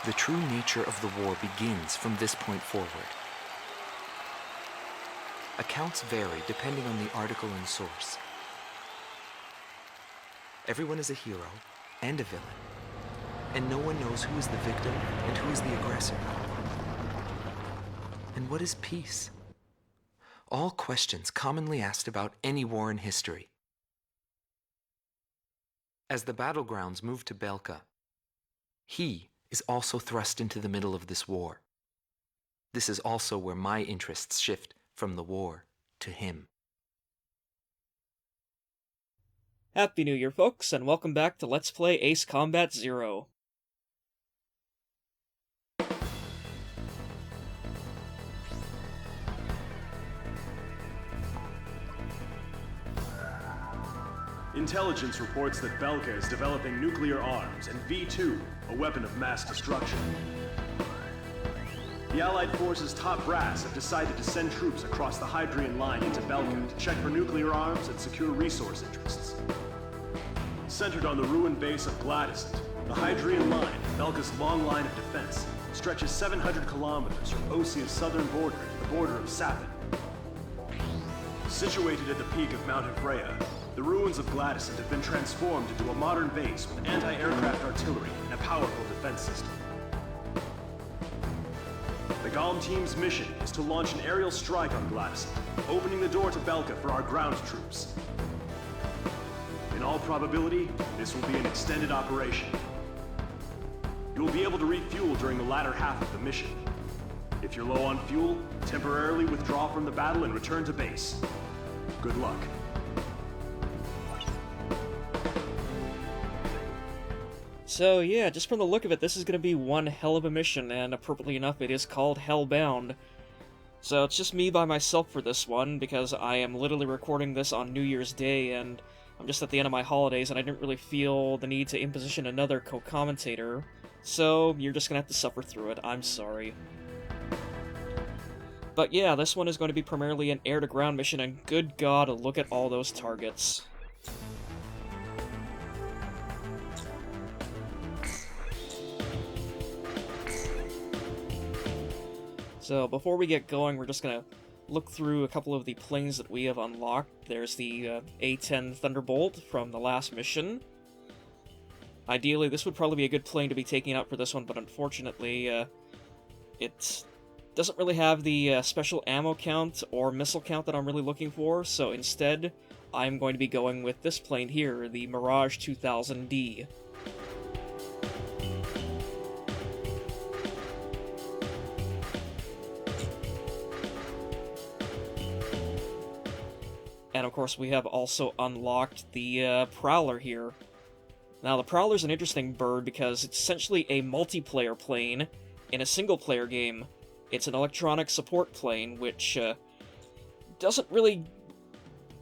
The true nature of the war begins from this point forward. Accounts vary depending on the article and source. Everyone is a hero and a villain, and no one knows who is the victim and who is the aggressor. And what is peace? All questions commonly asked about any war in history. As the battlegrounds move to Belka, he is also thrust into the middle of this war. This is also where my interests shift from the war to him. Happy New Year, folks, and welcome back to Let's Play Ace Combat 0. Intelligence reports that Belka is developing nuclear arms and V2, a weapon of mass destruction. The Allied forces' top brass have decided to send troops across the Hydrian line into Belka to check for nuclear arms and secure resource interests. Centered on the ruined base of Gladysant, the Hydrian line, Belka's long line of defense, stretches 700 kilometers from Osia's southern border to the border of Sapin. Situated at the peak of Mount Ivrea, the ruins of Gladysant have been transformed into a modern base with anti-aircraft artillery and a powerful defense system. The GALM team's mission is to launch an aerial strike on Gladysant, opening the door to Belka for our ground troops. In all probability, this will be an extended operation. You will be able to refuel during the latter half of the mission. If you're low on fuel, temporarily withdraw from the battle and return to base. Good luck. So yeah, just from the look of it, this is going to be one hell of a mission, and appropriately enough, it is called Hellbound. So it's just me by myself for this one, because I am literally recording this on New Year's Day, and I'm just at the end of my holidays, and I didn't really feel the need to imposition another co-commentator, so you're just going to have to suffer through it. I'm sorry. But yeah, this one is going to be primarily an air-to-ground mission, and good god, look at all those targets. So before we get going, we're just gonna look through a couple of the planes that we have unlocked. There's the A-10 Thunderbolt from the last mission. Ideally, this would probably be a good plane to be taking out for this one, but unfortunately, it doesn't really have the special ammo count or missile count that I'm really looking for, so instead, I'm going to be going with this plane here, the Mirage 2000D. And of course, we have also unlocked the Prowler here. Now, the Prowler's an interesting bird because it's essentially a multiplayer plane in a single-player game. It's an electronic support plane, which doesn't really,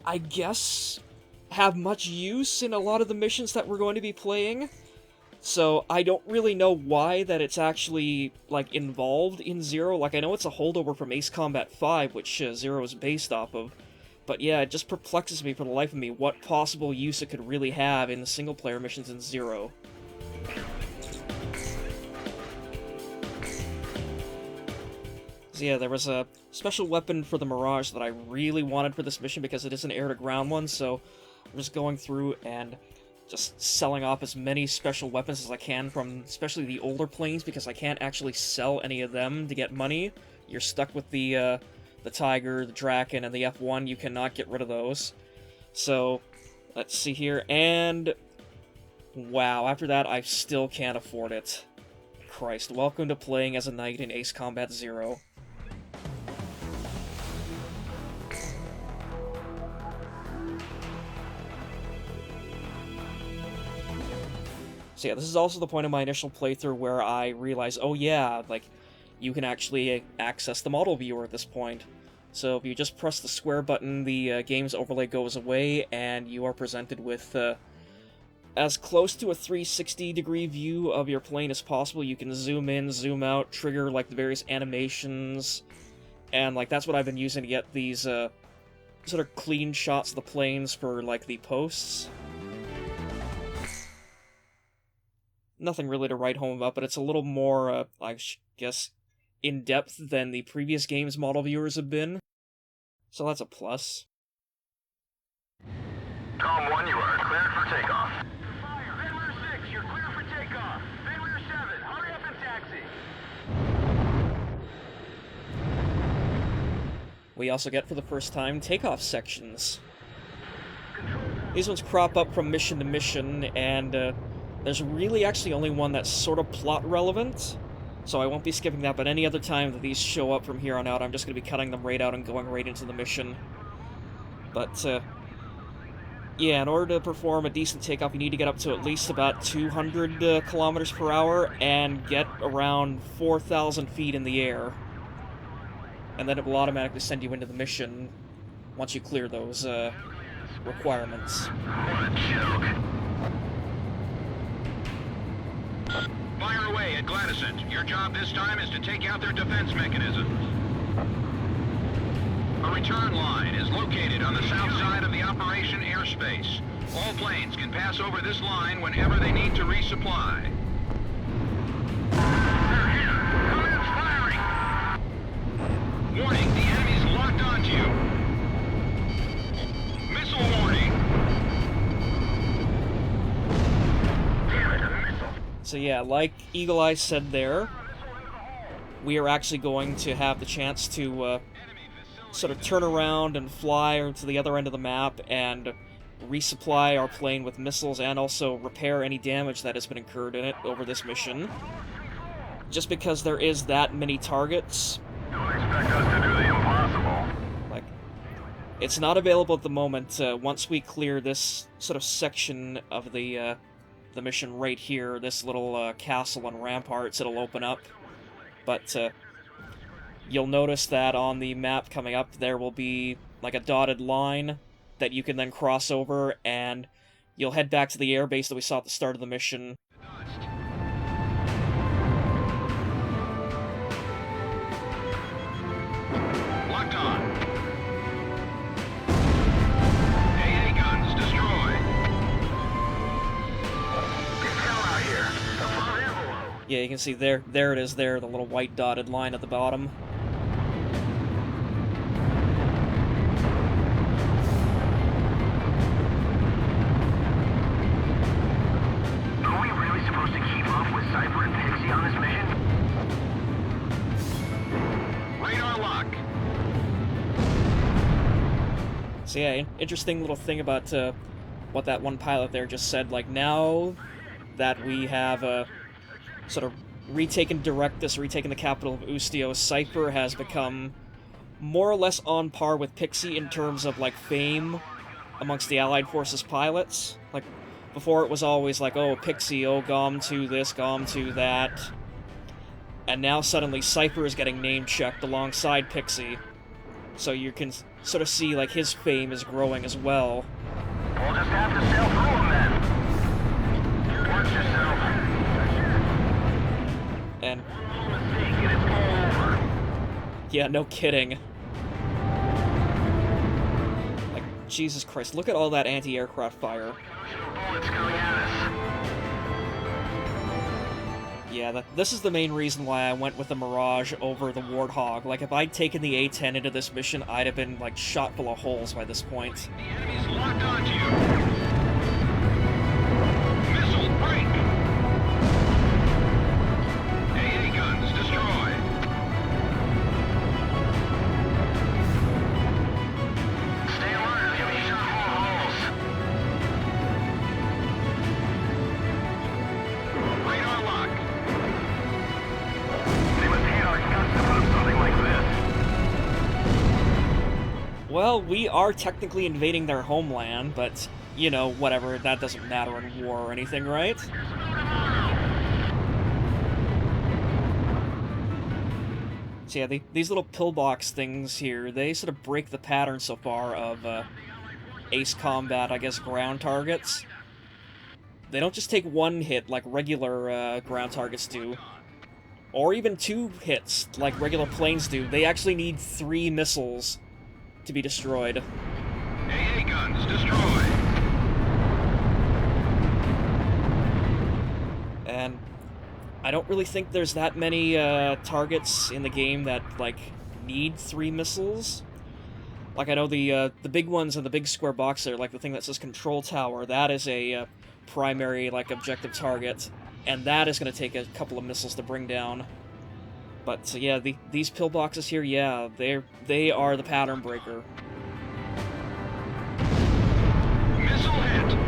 I guess, have much use in a lot of the missions that we're going to be playing. So I don't really know why that it's actually, like, involved in Zero. Like, I know it's a holdover from Ace Combat 5, which Zero is based off of. But yeah, it just perplexes me for the life of me what possible use it could really have in the single-player missions in Zero. So yeah, there was a special weapon for the Mirage that I really wanted for this mission because it is an air-to-ground one, so I'm just going through and just selling off as many special weapons as I can from especially the older planes because I can't actually sell any of them to get money. You're stuck with the Tiger, the Draken, and the F1. You cannot get rid of those. So, let's see here, and wow, after that, I still can't afford it. Christ, welcome to playing as a knight in Ace Combat 0. So yeah, this is also the point of my initial playthrough where I realized, oh yeah, like, you can actually access the model viewer at this point. So if you just press the square button, the game's overlay goes away, and you are presented with as close to a 360-degree view of your plane as possible. You can zoom in, zoom out, trigger, like, the various animations, and, like, that's what I've been using to get these sort of clean shots of the planes for, like, the posts. nothing really to write home about, but it's a little more, I guess, in-depth than the previous game's model viewers have been. So that's a plus. Tom 1, you are cleared for takeoff. Fire! Venware 6, you're clear for takeoff. Venware 7, hurry up and taxi. We also get, for the first time, takeoff sections. These ones crop up from mission to mission, and there's really actually only one that's sort of plot relevant, so I won't be skipping that, but any other time that these show up from here on out, I'm just going to be cutting them right out and going right into the mission. But, yeah, in order to perform a decent takeoff, you need to get up to at least about 200 kilometers per hour and get around 4,000 feet in the air. And then it will automatically send you into the mission once you clear those requirements. What a joke. Fire away at Gladysent. Your job this time is to take out their defense mechanisms. A return line is located on the south side of the operation airspace. All planes can pass over this line whenever they need to resupply. They're here! Commence firing! Warning, the enemy's locked onto you. Missile warning! Damn it, a missile! So yeah, like Eagle Eye said there, we are actually going to have the chance to sort of turn around and fly to the other end of the map and resupply our plane with missiles and also repair any damage that has been incurred in it over this mission. Just because there is that many targets, Don't expect us to do the impossible. like, it's not available at the moment. Once we clear this sort of section of the mission right here, this little castle and ramparts, it'll open up. But you'll notice that on the map coming up, there will be like a dotted line that you can then cross over, and you'll head back to the airbase that we saw at the start of the mission. Locked on. AA guns, destroy. Get hell out here. Above envelope. Yeah, you can see there it is there, the little white dotted line at the bottom. Are we really supposed to keep up with Cypher and Pixie on this mission? Radar lock. So yeah, interesting little thing about what that one pilot there just said. Like, now that we have sort of retaken the capital of Ustio, Cypher has become more or less on par with Pixie in terms of, like, fame amongst the Allied Forces pilots. Like, before it was always like, oh, Pixie, oh, Gom 2 this, Gom 2 that. And now suddenly Cypher is getting name-checked alongside Pixie. So you can sort of see, like, his fame is growing as well. We'll just have to sail through them then. Watch yourself. And, Mistake and it's all over. yeah, no kidding. Like, Jesus Christ, look at all that anti-aircraft fire. Bullets coming at us. Yeah, this is the main reason why I went with the Mirage over the Warthog. Like, if I'd taken the A-10 into this mission, I'd have been, like, shot full of holes by this point. The enemy's locked onto you. Missile break. AA guns destroy. Stay alert, you'll be shot full of holes. Radar lock. They must hate our guts to put something like this. Well, we are technically invading their homeland, but, you know, whatever, that doesn't matter in war or anything, right? So yeah, these little pillbox things here, they sort of break the pattern so far of Ace Combat, I guess, ground targets. They don't just take one hit like regular ground targets do, or even 2 hits like regular planes do. They actually need 3 missiles to be destroyed. AA guns destroy. And I don't really think there's that many targets in the game that, like, need 3 missiles. Like, I know the big ones in the big square box there, like the thing that says Control Tower, that is a primary, like, objective target, and that is going to take a couple of missiles to bring down. But, yeah, these pillboxes here, yeah, they are the pattern breaker. Missile hit.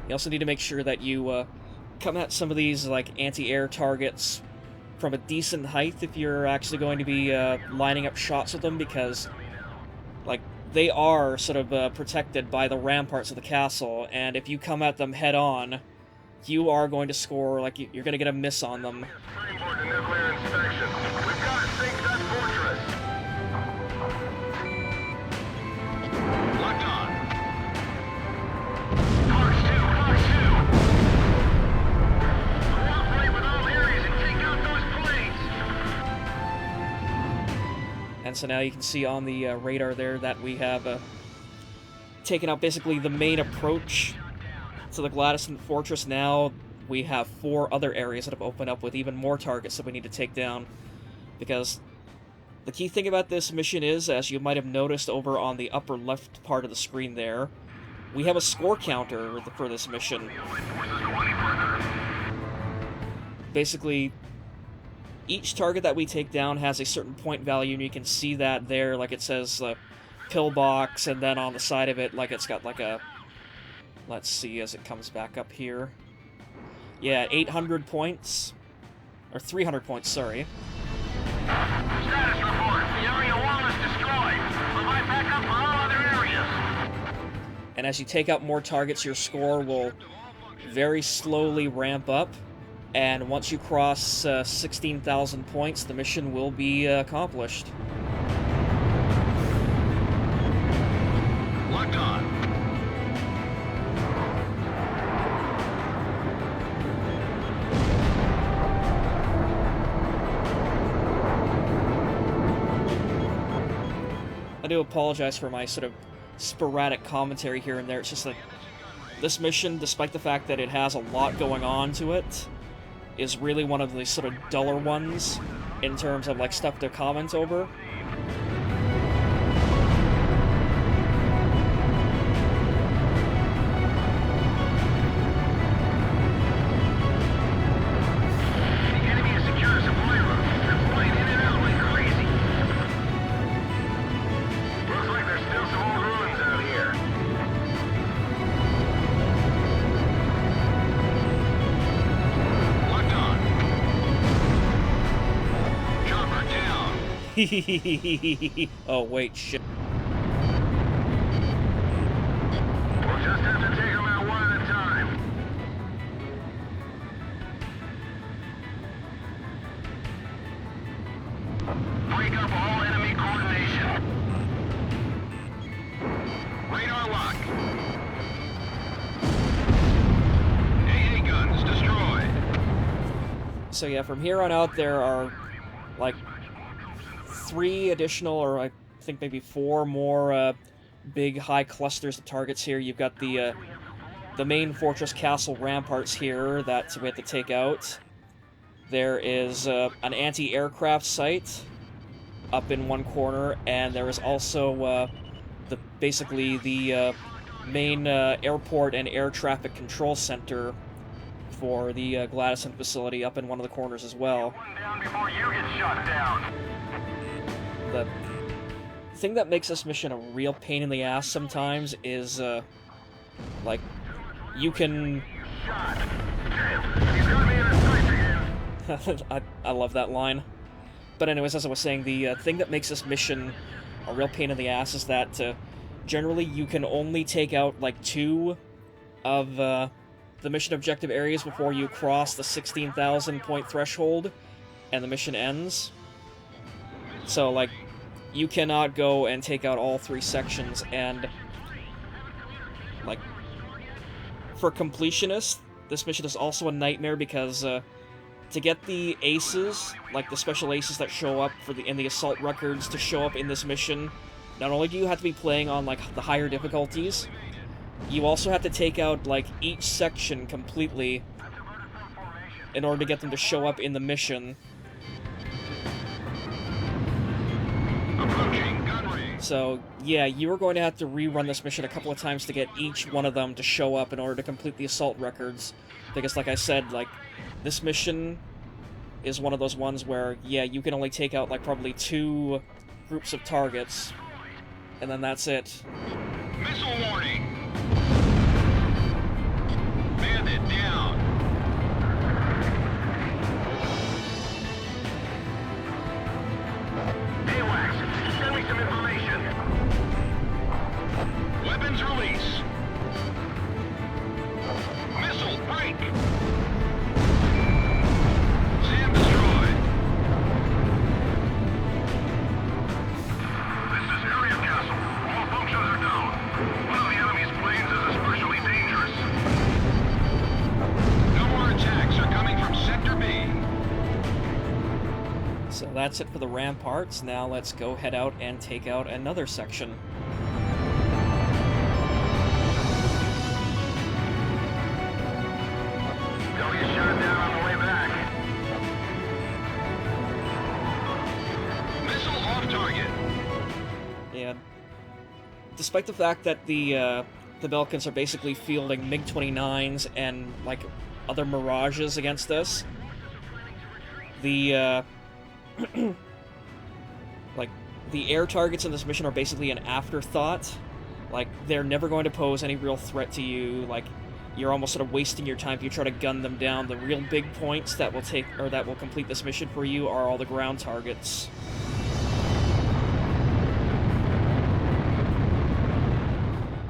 You also need to make sure that you come at some of these, like, anti-air targets from a decent height if you're actually going to be lining up shots with them, because, like, they are sort of protected by the ramparts of the castle, and if you come at them head-on, you are going to score, like, you're going to get a miss on them. Framework to nuclear inspection. We've got to sink that fortress. Locked on. Cox 2, Cox 2. Cooperate with all areas and take out those planes. And so now you can see on the radar there that we have taken out basically the main approach to the Gladstone Fortress. Now we have 4 other areas that have opened up with even more targets that we need to take down. Because the key thing about this mission is, as you might have noticed over on the upper left part of the screen there, we have a score counter for this mission. Basically, each target that we take down has a certain point value, and you can see that there, like it says pillbox, and then on the side of it, like it's got like a... Let's see as it comes back up here. Yeah, 800 points. Or 300 points, sorry. Status report. The area wall is destroyed. Provide backup for all other areas. And as you take out more targets, your score will very slowly ramp up. And once you cross 16,000 points, the mission will be accomplished. Locked on. I do apologize for my sort of sporadic commentary here and there. It's just that this mission, despite the fact that it has a lot going on to it, is really one of the sort of duller ones in terms of, like, stuff to comment over. The enemy has secured a supply route. They're flying in and out like crazy. Looks like there's still some old ruins out here. Locked on. Chopper down. Oh, wait, shit. We'll just have to take them out one at a time. Break up all enemy coordination. Radar lock. AA guns destroyed. So yeah, from here on out, there are, like, 3 additional, or I think maybe 4 more big high clusters of targets here. You've got the main fortress castle ramparts here that we have to take out. There is an anti-aircraft site up in one corner, and there is also basically the main airport and air traffic control center for the Gladstone facility up in one of the corners as well. One down before you get shot down. The thing that makes this mission a real pain in the ass sometimes is, like, you can... Shot. Damn, he's got me in his sights again. I love that line. But anyways, as I was saying, the thing that makes this mission a real pain in the ass is that generally you can only take out, like, 2 of the mission objective areas before you cross the 16,000 point threshold and the mission ends. So, like, you cannot go and take out all 3 sections, and, like, for completionists, this mission is also a nightmare because to get the aces, like the special aces that show up in the assault records to show up in this mission, not only do you have to be playing on, like, the higher difficulties, you also have to take out, like, each section completely in order to get them to show up in the mission. Approaching gun range. So, yeah, you are going to have to rerun this mission a couple of times to get each one of them to show up in order to complete the assault records. Because, like I said, like, this mission is one of those ones where, yeah, you can only take out, like, probably 2 groups of targets, and then that's it. Missile warning. Bandit down. AWACS, send me some information. Weapons release. Missile break. SAM destroyed. This is Area Castle. All functions are down. One of the enemy's planes is especially dangerous. No more attacks are coming from Sector B. So that's it for the ramparts. Now let's go head out and take out another section. They'll get shot down on the way back. Missile off target. Yeah. Despite the fact that the Belkans are basically fielding MiG-29s and, like, other Mirages against us, the, like, the air targets in this mission are basically an afterthought. Like, they're never going to pose any real threat to you. Like, you're almost sort of wasting your time if you try to gun them down. The real big points that will that will complete this mission for you are all the ground targets.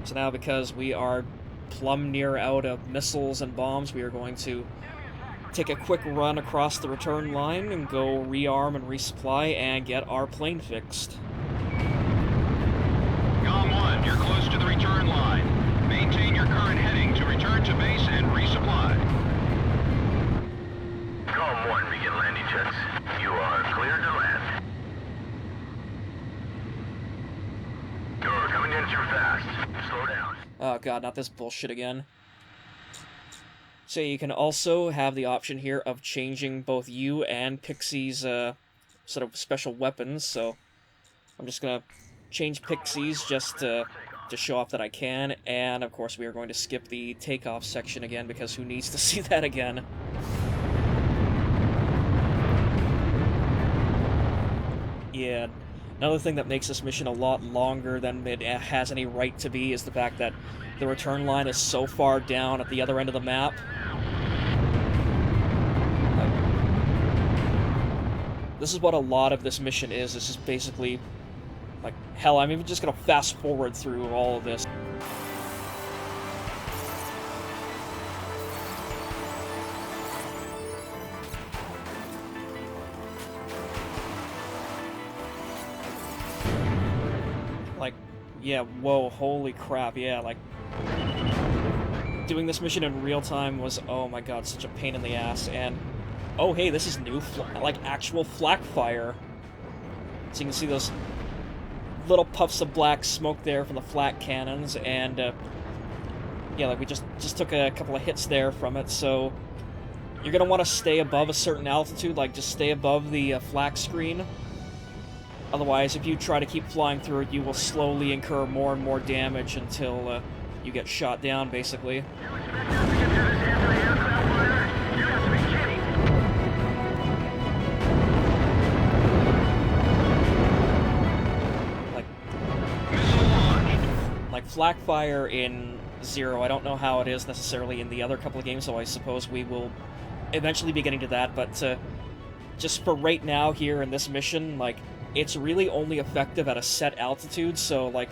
So now, because we are plumb near out of missiles and bombs, we are going to take a quick run across the return line and go rearm and resupply and get our plane fixed. GOM 1, you're close to the return line. Maintain your current heading to return to base and resupply. GOM 1, begin landing checks. You are cleared to land. You're coming in too fast. Slow down. Oh god, not this bullshit again. So you can also have the option here of changing both you and Pixie's sort of special weapons, so I'm just gonna change Pixie's just to show off that I can, and of course we are going to skip the takeoff section again, because who needs to see that again? Yeah, another thing that makes this mission a lot longer than it has any right to be is the fact that the return line is so far down at the other end of the map. This is what a lot of this mission is. This is basically, like, hell, I'm even just gonna fast forward through all of this. Like, yeah, whoa, holy crap, yeah, like, doing this mission in real time was, oh my god, such a pain in the ass, and oh hey, this is new, like, actual flak fire. So you can see those little puffs of black smoke there from the flak cannons, and yeah, like, we just took a couple of hits there from it, so you're gonna want to stay above a certain altitude, like, just stay above the flak screen. Otherwise, if you try to keep flying through it, you will slowly incur more and more damage until you get shot down, basically. Like flak fire in Zero, I don't know how it is necessarily in the other couple of games, so I suppose we will eventually be getting to that, but just for right now here in this mission, like, it's really only effective at a set altitude, so, like,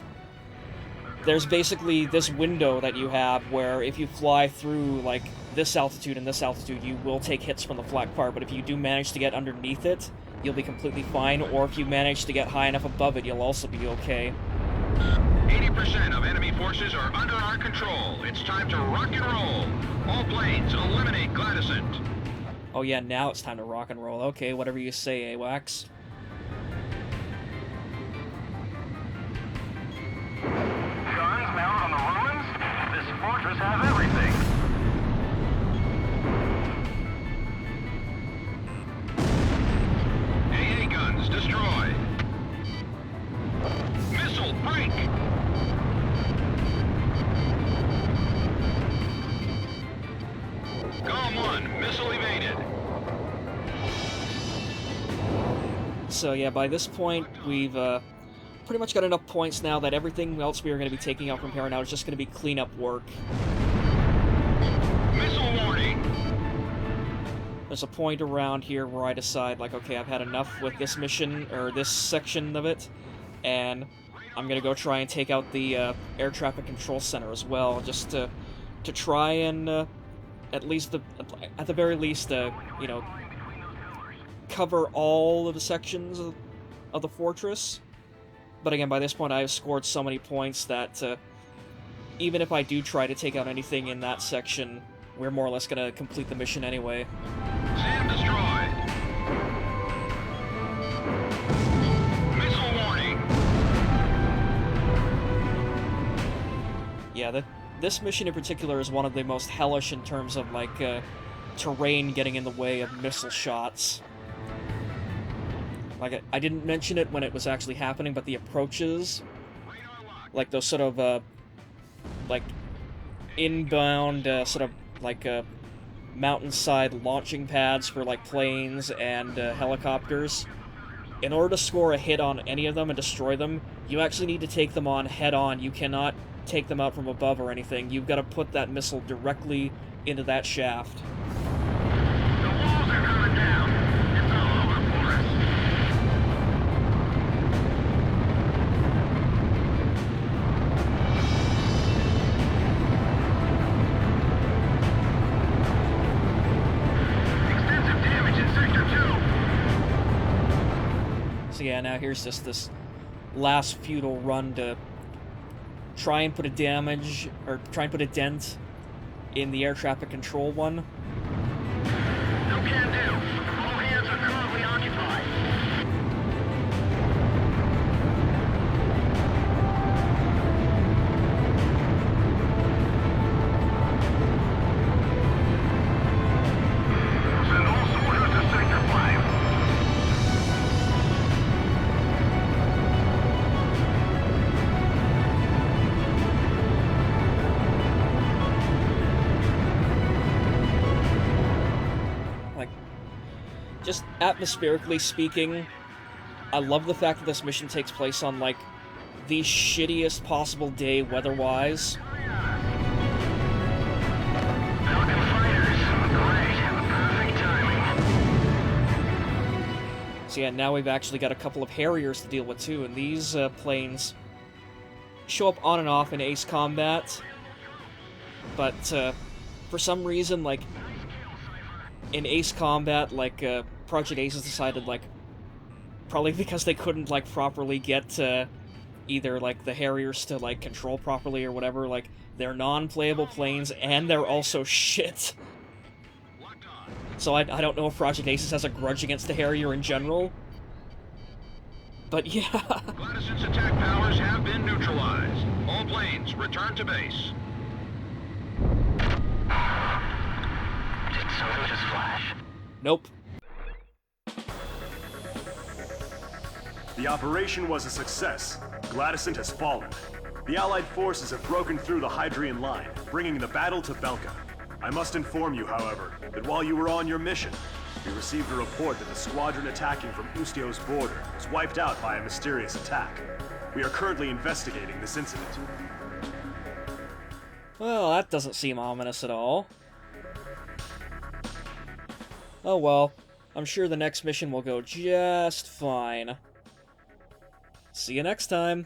there's basically this window that you have where if you fly through, like, this altitude and this altitude, you will take hits from the flak fire, but if you do manage to get underneath it, you'll be completely fine, or if you manage to get high enough above it, you'll also be okay. 80% of enemy forces are under our control. It's time to rock and roll. All planes, eliminate Gladysant. Oh yeah, now it's time to rock and roll. Okay, whatever you say, AWACS. Guns mounted on the ruins? So yeah, by this point, we've pretty much got enough points now that everything else we are going to be taking out from here on out is just going to be cleanup work. Missile warning! There's a point around here where I decide, like, okay, I've had enough with this mission, or this section of it, and I'm gonna go try and take out the air traffic control center as well, just to try and, at the very least, you know, cover all of the sections of the fortress. But again, by this point, I've scored so many points that even if I do try to take out anything in that section, we're more or less gonna complete the mission anyway. SAM destroyed! Missile warning! Yeah, this mission in particular is one of the most hellish in terms of, like, terrain getting in the way of missile shots. Like, I didn't mention it when it was actually happening, but the approaches, like those sort of, like, inbound, sort of, like, mountainside launching pads for, like, planes and helicopters. In order to score a hit on any of them and destroy them, you actually need to take them on head-on. You cannot take them out from above or anything. You've got to put that missile directly into that shaft. The walls are coming down! It's all over for us! Extensive damage in Sector 2! So yeah, now here's just this last futile run to try and put a dent in the air traffic control one. No can do! All hands are currently occupied! Send all soldiers to Sector 5! Just atmospherically speaking, I love the fact that this mission takes place on, like, the shittiest possible day weather-wise. Falcon fighters! Great! Perfect timing! So yeah, now we've actually got a couple of Harriers to deal with too, and these planes show up on and off in Ace Combat, but for some reason, like, in Ace Combat, like, Project Ace has decided, like, probably because they couldn't, like, properly get either, like, the Harriers to, like, control properly or whatever, like, they're non-playable planes, and they're also shit. So I don't know if Project Aces has a grudge against the Harrier in general, but yeah. Gladyson's attack powers have been neutralized. All planes, return to base. Did something just flash? Nope. The operation was a success. Gladysson has fallen. The Allied forces have broken through the Hydrian line, bringing the battle to Belka. I must inform you, however, that while you were on your mission, we received a report that the squadron attacking from Ustio's border was wiped out by a mysterious attack. We are currently investigating this incident. Well, that doesn't seem ominous at all. Oh well, I'm sure the next mission will go just fine. See you next time!